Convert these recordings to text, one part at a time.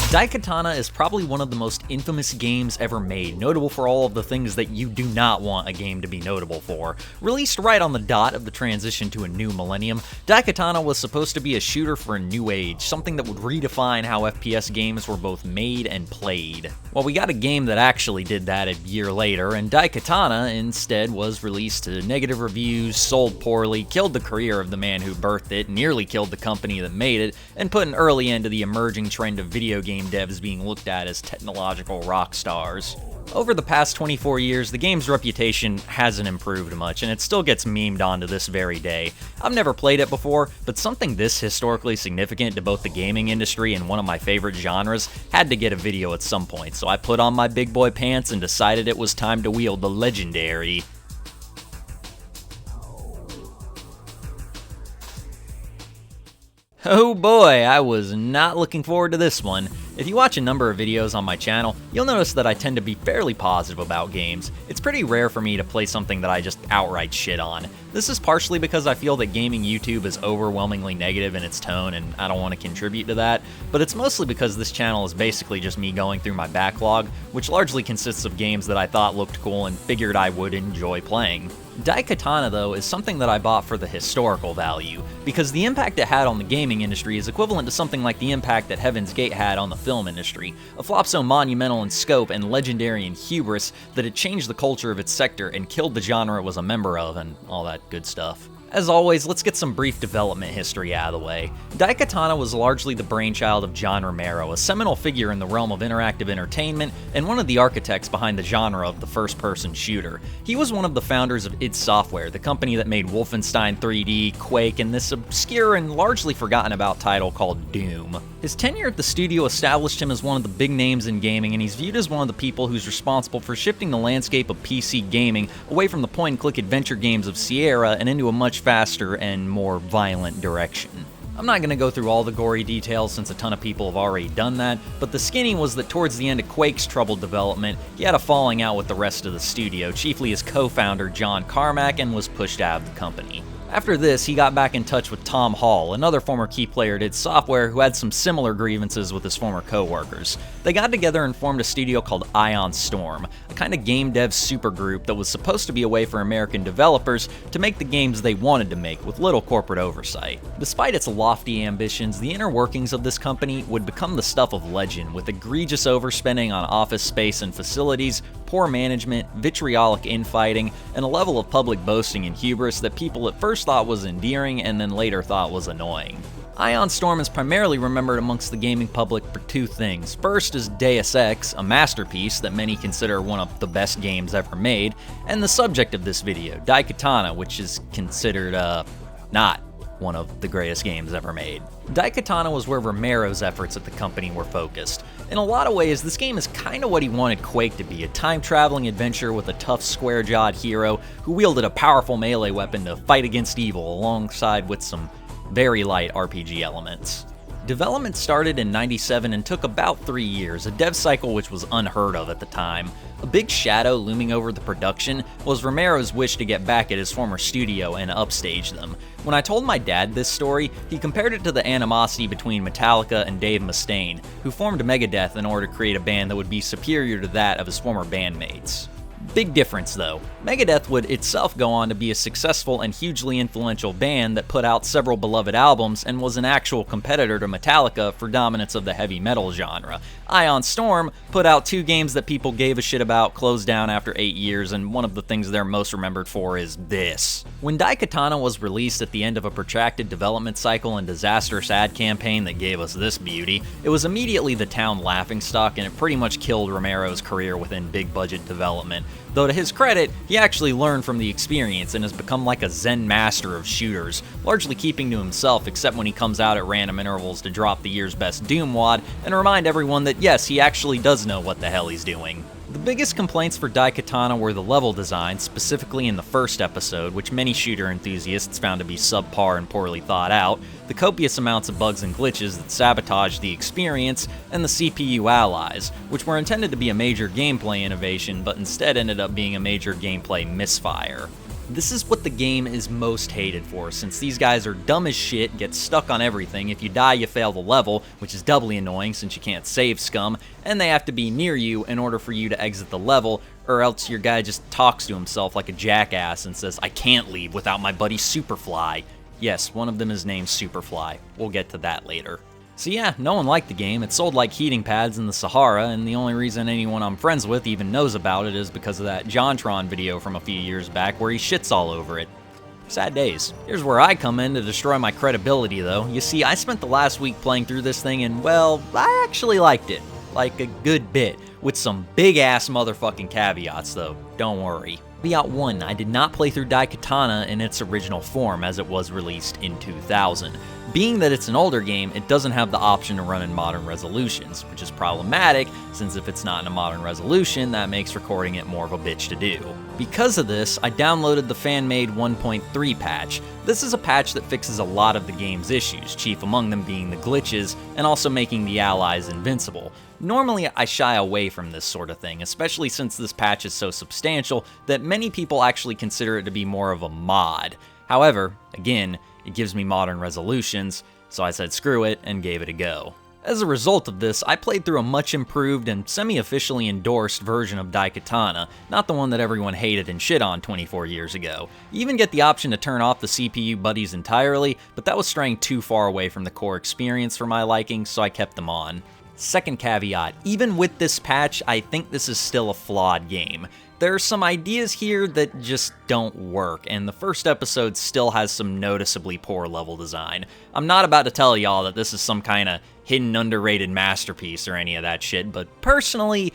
Daikatana is probably one of the most infamous games ever made, notable for all of the things that you do not want a game to be notable for. Released right on the dot of the transition to a new millennium, Daikatana was supposed to be a shooter for a new age, something that would redefine how FPS games were both made and played. Well, we got a game that actually did that a year later, and Daikatana instead was released to negative reviews, sold poorly, killed the career of the man who birthed it, nearly killed the company that made it, and put an early end to the emerging trend of video game devs being looked at as technological rock stars. Over the past 24 years, the game's reputation hasn't improved much, and it still gets memed on to this very day. I've never played it before, but something this historically significant to both the gaming industry and one of my favorite genres had to get a video at some point, so I put on my big boy pants and decided it was time to wield the legendary. Oh boy, I was not looking forward to this one. If you watch a number of videos on my channel, you'll notice that I tend to be fairly positive about games. It's pretty rare for me to play something that I just outright shit on. This is partially because I feel that gaming YouTube is overwhelmingly negative in its tone and I don't want to contribute to that, but it's mostly because this channel is basically just me going through my backlog, which largely consists of games that I thought looked cool and figured I would enjoy playing. Daikatana, though, is something that I bought for the historical value, because the impact it had on the gaming industry is equivalent to something like the impact that Heaven's Gate had on the film industry, a flop so monumental in scope and legendary in hubris that it changed the culture of its sector and killed the genre it was a member of and all that good stuff. As always, let's get some brief development history out of the way. Daikatana was largely the brainchild of John Romero, a seminal figure in the realm of interactive entertainment and one of the architects behind the genre of the first-person shooter. He was one of the founders of id Software, the company that made Wolfenstein 3D, Quake, and this obscure and largely forgotten about title called Doom. His tenure at the studio established him as one of the big names in gaming, and he's viewed as one of the people who's responsible for shifting the landscape of PC gaming away from the point-and-click adventure games of Sierra and into a much faster and more violent direction. I'm not going to go through all the gory details since a ton of people have already done that, but the skinny was that towards the end of Quake's troubled development, he had a falling out with the rest of the studio, chiefly his co-founder John Carmack, and was pushed out of the company. After this, he got back in touch with Tom Hall, another former key player at id Software who had some similar grievances with his former co-workers. They got together and formed a studio called Ion Storm, a kind of game dev supergroup that was supposed to be a way for American developers to make the games they wanted to make with little corporate oversight. Despite its lofty ambitions, the inner workings of this company would become the stuff of legend, with egregious overspending on office space and facilities, poor management, vitriolic infighting, and a level of public boasting and hubris that people at first thought was endearing and then later thought was annoying. Ion Storm is primarily remembered amongst the gaming public for two things. First is Deus Ex, a masterpiece that many consider one of the best games ever made, and the subject of this video, Daikatana, which is considered, not one of the greatest games ever made. Daikatana was where Romero's efforts at the company were focused. In a lot of ways, this game is kinda what he wanted Quake to be, a time-traveling adventure with a tough, square-jawed hero who wielded a powerful melee weapon to fight against evil, alongside with some very light RPG elements. Development started in '97 and took about 3 years, a dev cycle which was unheard of at the time. A big shadow looming over the production was Romero's wish to get back at his former studio and upstage them. When I told my dad this story, he compared it to the animosity between Metallica and Dave Mustaine, who formed Megadeth in order to create a band that would be superior to that of his former bandmates. Big difference though. Megadeth would itself go on to be a successful and hugely influential band that put out several beloved albums and was an actual competitor to Metallica for dominance of the heavy metal genre. Ion Storm put out 2 games that people gave a shit about, closed down after 8 years, and one of the things they're most remembered for is this. When Daikatana was released at the end of a protracted development cycle and disastrous ad campaign that gave us this beauty, it was immediately the town laughingstock, and it pretty much killed Romero's career within big budget development. Though to his credit, he actually learned from the experience and has become like a zen master of shooters, largely keeping to himself except when he comes out at random intervals to drop the year's best Doom wad and remind everyone that yes, he actually does know what the hell he's doing. The biggest complaints for Daikatana were the level design, specifically in the first episode, which many shooter enthusiasts found to be subpar and poorly thought out, the copious amounts of bugs and glitches that sabotaged the experience, and the CPU allies, which were intended to be a major gameplay innovation but instead ended up being a major gameplay misfire. This is what the game is most hated for, since these guys are dumb as shit, get stuck on everything. If you die, you fail the level, which is doubly annoying since you can't save scum, and they have to be near you in order for you to exit the level, or else your guy just talks to himself like a jackass and says, "I can't leave without my buddy Superfly." Yes, one of them is named Superfly. We'll get to that later. So yeah, no one liked the game. It sold like heating pads in the Sahara, and the only reason anyone I'm friends with even knows about it is because of that JonTron video from a few years back where he shits all over it. Sad days. Here's where I come in to destroy my credibility though. You see, I spent the last week playing through this thing and, well, I actually liked it. Like a good bit. With some big ass motherfucking caveats though, don't worry. Caveat 1, I did not play through Daikatana in its original form as it was released in 2000. Being that it's an older game, it doesn't have the option to run in modern resolutions, which is problematic since if it's not in a modern resolution, that makes recording it more of a bitch to do. Because of this, I downloaded the fan-made 1.3 patch. This is a patch that fixes a lot of the game's issues, chief among them being the glitches and also making the allies invincible. Normally, I shy away from this sort of thing, especially since this patch is so substantial that many people actually consider it to be more of a mod. However, again, it gives me modern resolutions, so I said screw it and gave it a go. As a result of this, I played through a much improved and semi-officially endorsed version of Daikatana, not the one that everyone hated and shit on 24 years ago. You even get the option to turn off the CPU buddies entirely, but that was straying too far away from the core experience for my liking, so I kept them on. Second caveat, even with this patch, I think this is still a flawed game. There are some ideas here that just don't work, and the first episode still has some noticeably poor level design. I'm not about to tell y'all that this is some kind of hidden underrated masterpiece or any of that shit, but personally,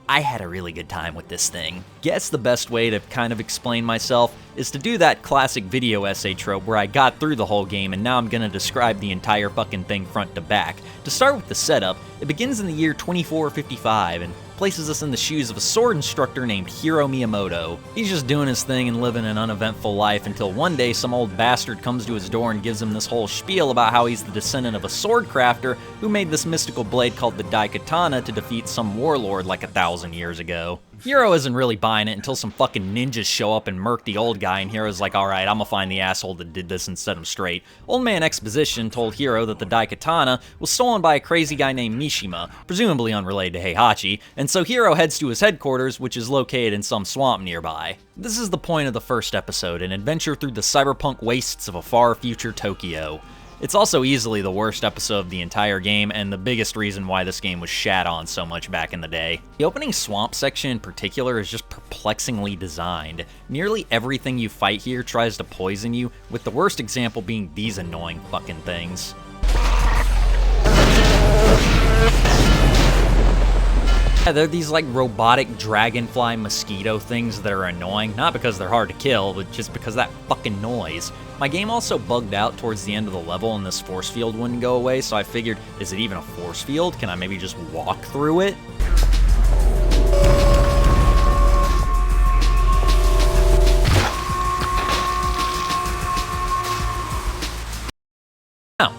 I had a really good time with this thing. Guess the best way to kind of explain myself is to do that classic video essay trope where I got through the whole game and now I'm gonna describe the entire fucking thing front to back. To start with the setup, it begins in the year 2455 and places us in the shoes of a sword instructor named Hiro Miyamoto. He's just doing his thing and living an uneventful life until one day some old bastard comes to his door and gives him this whole spiel about how he's the descendant of a sword crafter who made this mystical blade called the Daikatana to defeat some warlord like 1,000 years ago. Hiro isn't really buying it until some fucking ninjas show up and murk the old guy, and Hiro's like, alright, I'm gonna find the asshole that did this and set him straight. Old Man Exposition told Hiro that the Daikatana was stolen by a crazy guy named Mishima, presumably unrelated to Heihachi, and so Hiro heads to his headquarters, which is located in some swamp nearby. This is the point of the first episode, an adventure through the cyberpunk wastes of a far future Tokyo. It's also easily the worst episode of the entire game, and the biggest reason why this game was shat on so much back in the day. The opening swamp section in particular is just perplexingly designed. Nearly everything you fight here tries to poison you, with the worst example being these annoying fucking things. Yeah, they're these like robotic dragonfly mosquito things that are annoying, not because they're hard to kill, but just because of that fucking noise. My game also bugged out towards the end of the level and this force field wouldn't go away, so I figured, is it even a force field? Can I maybe just walk through it? Oh,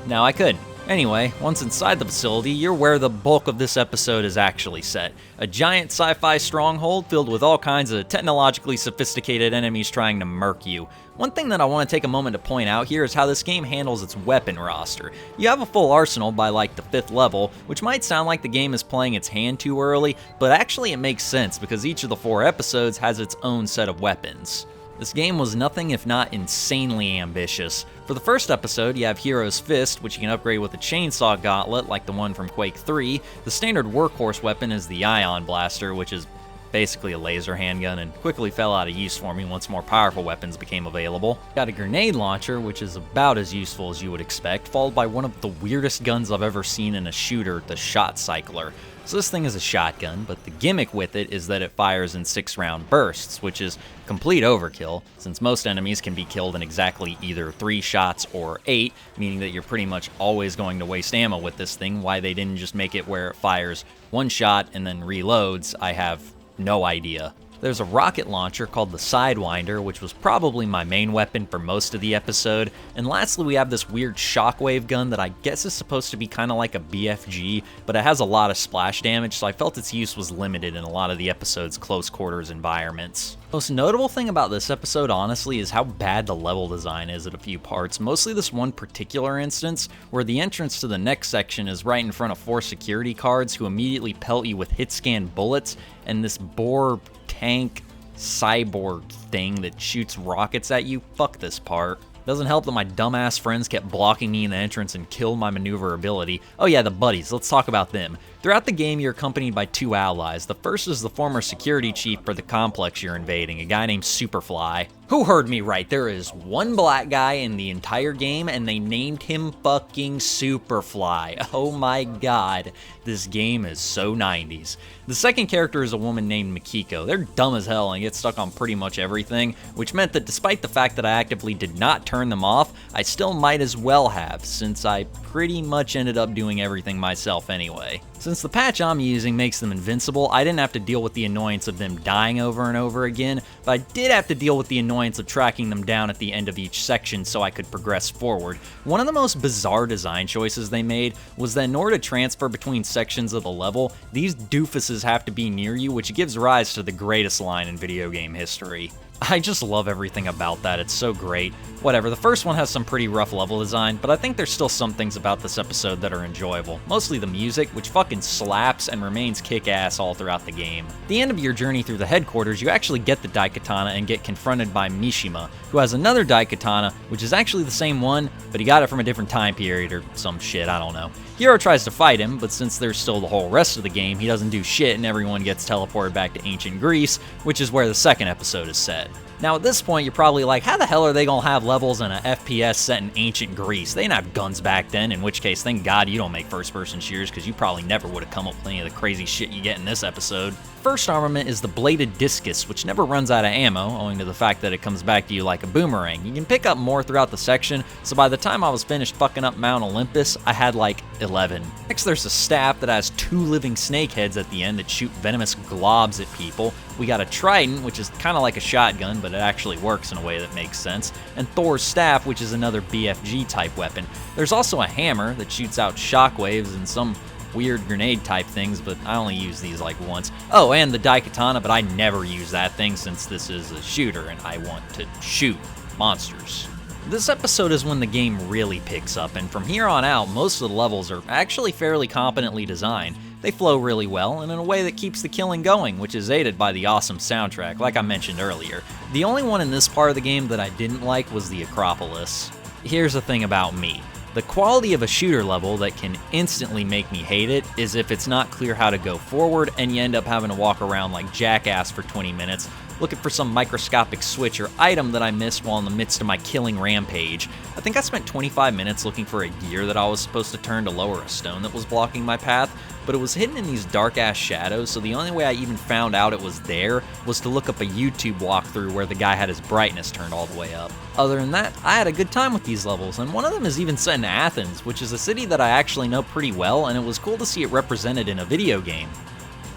now I could. Anyway, once inside the facility, you're where the bulk of this episode is actually set. A giant sci-fi stronghold filled with all kinds of technologically sophisticated enemies trying to murk you. One thing that I want to take a moment to point out here is how this game handles its weapon roster. You have a full arsenal by like the 5th level, which might sound like the game is playing its hand too early, but actually it makes sense because each of the 4 episodes has its own set of weapons. This game was nothing if not insanely ambitious. For the first episode, you have Hiro's Fist, which you can upgrade with a chainsaw gauntlet like the one from Quake 3. The standard workhorse weapon is the Ion Blaster, which is basically a laser handgun and quickly fell out of use for me once more powerful weapons became available. Got a grenade launcher, which is about as useful as you would expect, followed by one of the weirdest guns I've ever seen in a shooter, the Shot Cycler. So this thing is a shotgun, but the gimmick with it is that it fires in 6-round bursts, which is complete overkill, since most enemies can be killed in exactly either 3 shots or 8, meaning that you're pretty much always going to waste ammo with this thing. Why they didn't just make it where it fires 1 shot and then reloads, I have no idea. There's a rocket launcher called the Sidewinder, which was probably my main weapon for most of the episode. And lastly, we have this weird shockwave gun that I guess is supposed to be kind of like a BFG, but it has a lot of splash damage, so I felt its use was limited in a lot of the episode's close quarters environments. Most notable thing about this episode, honestly, is how bad the level design is at a few parts. Mostly this one particular instance, where the entrance to the next section is right in front of 4 security guards who immediately pelt you with hit scan bullets, and this boar tank cyborg thing that shoots rockets at you. Fuck this part. Doesn't help that my dumbass friends kept blocking me in the entrance and killed my maneuverability. Oh yeah, the buddies, let's talk about them. Throughout the game, you're accompanied by 2 allies. The first is the former security chief for the complex you're invading, a guy named Superfly. Who heard me right? There is one black guy in the entire game, and they named him fucking Superfly. Oh my god, this game is so 90s. The second character is a woman named Mikiko. They're dumb as hell and get stuck on pretty much everything, which meant that despite the fact that I actively did not turn them off, I still might as well have, since I pretty much ended up doing everything myself anyway. Since the patch I'm using makes them invincible, I didn't have to deal with the annoyance of them dying over and over again, but I did have to deal with the annoyance of tracking them down at the end of each section so I could progress forward. One of the most bizarre design choices they made was that in order to transfer between sections of the level, these doofuses have to be near you, which gives rise to the greatest line in video game history. I just love everything about that, it's so great. Whatever, the first one has some pretty rough level design, but I think there's still some things about this episode that are enjoyable. Mostly the music, which fucking slaps and remains kick-ass all throughout the game. At the end of your journey through the headquarters, you actually get the Daikatana and get confronted by Mishima, who has another Daikatana, which is actually the same one, but he got it from a different time period or some shit, I don't know. Hiro tries to fight him, but since there's still the whole rest of the game, he doesn't do shit and everyone gets teleported back to ancient Greece, which is where the second episode is set. Now at this point, you're probably like, how the hell are they gonna have levels in an FPS set in ancient Greece? They didn't have guns back then, in which case, thank God you don't make first-person shooters, because you probably never would have come up with any of the crazy shit you get in this episode. First armament is the bladed discus, which never runs out of ammo, owing to the fact that it comes back to you like a boomerang. You can pick up more throughout the section, so by the time I was finished fucking up Mount Olympus, I had like 11. Next there's a staff that has 2 living snake heads at the end that shoot venomous globs at people. We got a trident, which is kind of like a shotgun, but it actually works in a way that makes sense, and Thor's staff, which is another BFG type weapon. There's also a hammer that shoots out shockwaves and some weird grenade type things, but I only use these like once. Oh, and the Daikatana, but I never use that thing since this is a shooter and I want to shoot monsters. This episode is when the game really picks up, and from here on out, most of the levels are actually fairly competently designed. They flow really well, and in a way that keeps the killing going, which is aided by the awesome soundtrack, like I mentioned earlier. The only one in this part of the game that I didn't like was the Acropolis. Here's the thing about me. The quality of a shooter level that can instantly make me hate it is if it's not clear how to go forward and you end up having to walk around like jackass for 20 minutes looking for some microscopic switch or item that I missed while in the midst of my killing rampage. I think I spent 25 minutes looking for a gear that I was supposed to turn to lower a stone that was blocking my path, but it was hidden in these dark-ass shadows, so the only way I even found out it was there was to look up a YouTube walkthrough where the guy had his brightness turned all the way up. Other than that, I had a good time with these levels, and one of them is even set in Athens, which is a city that I actually know pretty well, and it was cool to see it represented in a video game.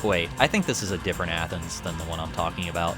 Wait, I think this is a different Athens than the one I'm talking about.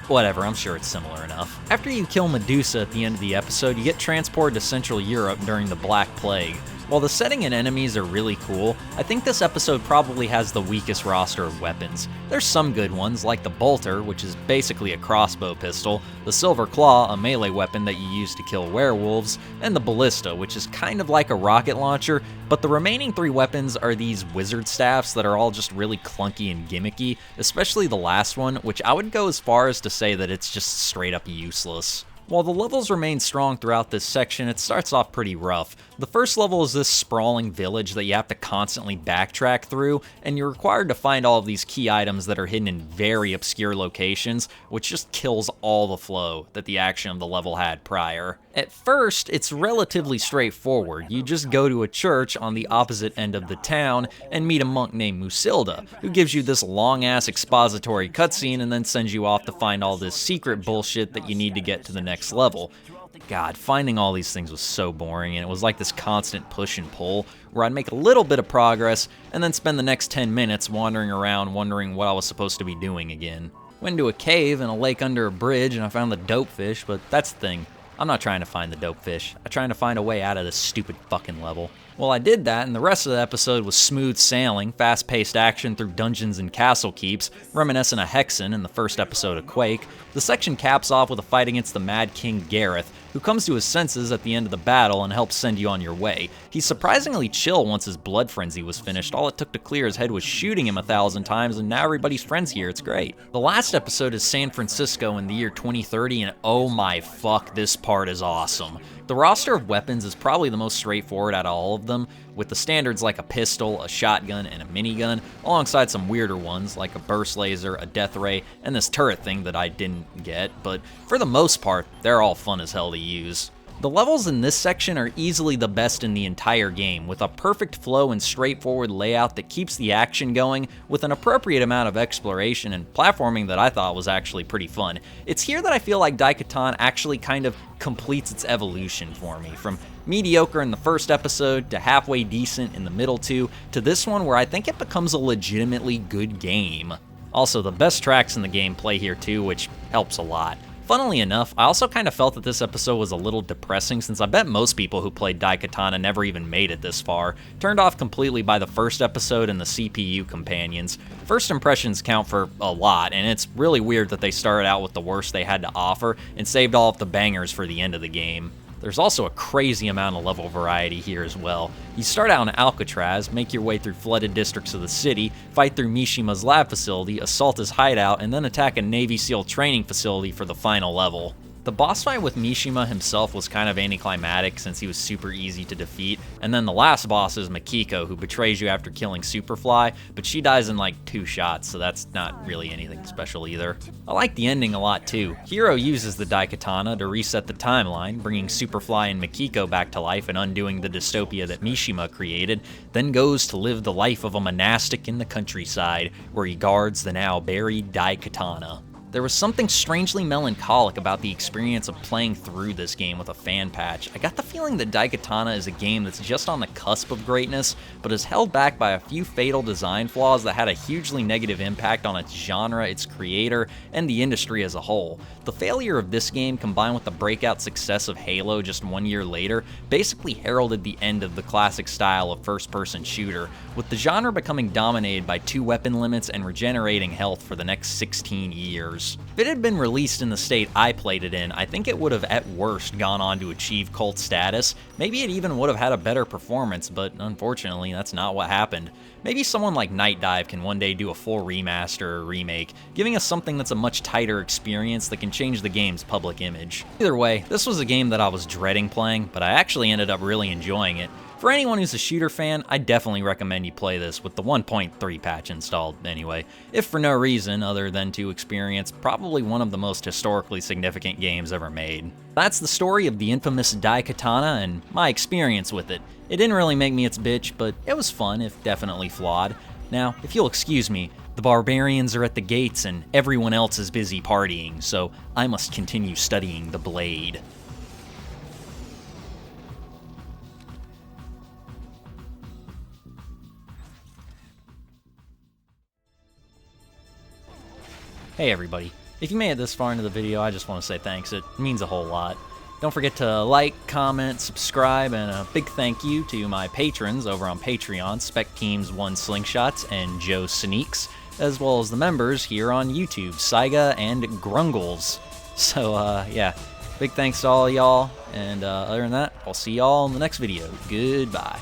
Whatever, I'm sure it's similar enough. After you kill Medusa at the end of the episode, you get transported to Central Europe during the Black Plague. While the setting and enemies are really cool, I think this episode probably has the weakest roster of weapons. There's some good ones, like the Bolter, which is basically a crossbow pistol, the Silver Claw, a melee weapon that you use to kill werewolves, and the Ballista, which is kind of like a rocket launcher, but the remaining 3 weapons are these wizard staffs that are all just really clunky and gimmicky, especially the last one, which I would go as far as to say that it's just straight up useless. While the levels remain strong throughout this section, it starts off pretty rough. The first level is this sprawling village that you have to constantly backtrack through, and you're required to find all of these key items that are hidden in very obscure locations, which just kills all the flow that the action of the level had prior. At first, it's relatively straightforward. You just go to a church on the opposite end of the town and meet a monk named Musilda, who gives you this long-ass expository cutscene and then sends you off to find all this secret bullshit that you need to get to the next level. God, finding all these things was so boring, and it was like this constant push and pull, where I'd make a little bit of progress, and then spend the next 10 minutes wandering around wondering what I was supposed to be doing again. Went into a cave and a lake under a bridge and I found the dope fish, but that's the thing. I'm not trying to find the dope fish. I'm trying to find a way out of this stupid fucking level. Well, I did that, and the rest of the episode was smooth sailing, fast-paced action through dungeons and castle keeps, reminiscent of Hexen in the first episode of Quake. The section caps off with a fight against the Mad King Gareth, who comes to his senses at the end of the battle and helps send you on your way. He's surprisingly chill once his blood frenzy was finished. All it took to clear his head was shooting him 1,000 times, and now everybody's friends here. It's great. The last episode is San Francisco in the year 2030, and oh my fuck, this part is awesome. The roster of weapons is probably the most straightforward out of all of them, with the standards like a pistol, a shotgun, and a minigun, alongside some weirder ones like a burst laser, a death ray, and this turret thing that I didn't get, but for the most part, they're all fun as hell to use. The levels in this section are easily the best in the entire game, with a perfect flow and straightforward layout that keeps the action going, with an appropriate amount of exploration and platforming that I thought was actually pretty fun. It's here that I feel like Daikatana actually kind of completes its evolution for me, from mediocre in the first episode to halfway decent in the middle two, to this one where I think it becomes a legitimately good game. Also, the best tracks in the game play here too, which helps a lot. Funnily enough, I also kind of felt that this episode was a little depressing since I bet most people who played Daikatana never even made it this far, turned off completely by the first episode and the CPU companions. First impressions count for a lot, and it's really weird that they started out with the worst they had to offer and saved all of the bangers for the end of the game. There's also a crazy amount of level variety here as well. You start out in Alcatraz, make your way through flooded districts of the city, fight through Mishima's lab facility, assault his hideout, and then attack a Navy SEAL training facility for the final level. The boss fight with Mishima himself was kind of anticlimactic since he was super easy to defeat, and then the last boss is Makiko, who betrays you after killing Superfly, but she dies in like 2 shots, so that's not really anything special either. I like the ending a lot too. Hiro uses the Daikatana to reset the timeline, bringing Superfly and Makiko back to life and undoing the dystopia that Mishima created, then goes to live the life of a monastic in the countryside, where he guards the now buried Daikatana. There was something strangely melancholic about the experience of playing through this game with a fan patch. I got the feeling that Daikatana is a game that's just on the cusp of greatness, but is held back by a few fatal design flaws that had a hugely negative impact on its genre, its creator, and the industry as a whole. The failure of this game, combined with the breakout success of Halo just 1 year later, basically heralded the end of the classic style of first-person shooter, with the genre becoming dominated by 2 weapon limits and regenerating health for the next 16 years. If it had been released in the state I played it in, I think it would have at worst gone on to achieve cult status. Maybe it even would have had a better performance, but unfortunately that's not what happened. Maybe someone like Night Dive can one day do a full remaster or remake, giving us something that's a much tighter experience that can change the game's public image. Either way, this was a game that I was dreading playing, but I actually ended up really enjoying it. For anyone who's a shooter fan, I definitely recommend you play this with the 1.3 patch installed anyway, if for no reason other than to experience probably one of the most historically significant games ever made. That's the story of the infamous Daikatana and my experience with it. It didn't really make me its bitch, but it was fun, if definitely flawed. Now, if you'll excuse me, the barbarians are at the gates and everyone else is busy partying, so I must continue studying the blade. Hey everybody, if you made it this far into the video, I just want to say thanks. It means a whole lot. Don't forget to like, comment, subscribe, and a big thank you to my patrons over on Patreon, Spec Teams 1 Slingshots and Joe Sneaks, as well as the members here on YouTube, Saiga and Grungles. So yeah, big thanks to all y'all, and other than that, I'll see y'all in the next video. Goodbye.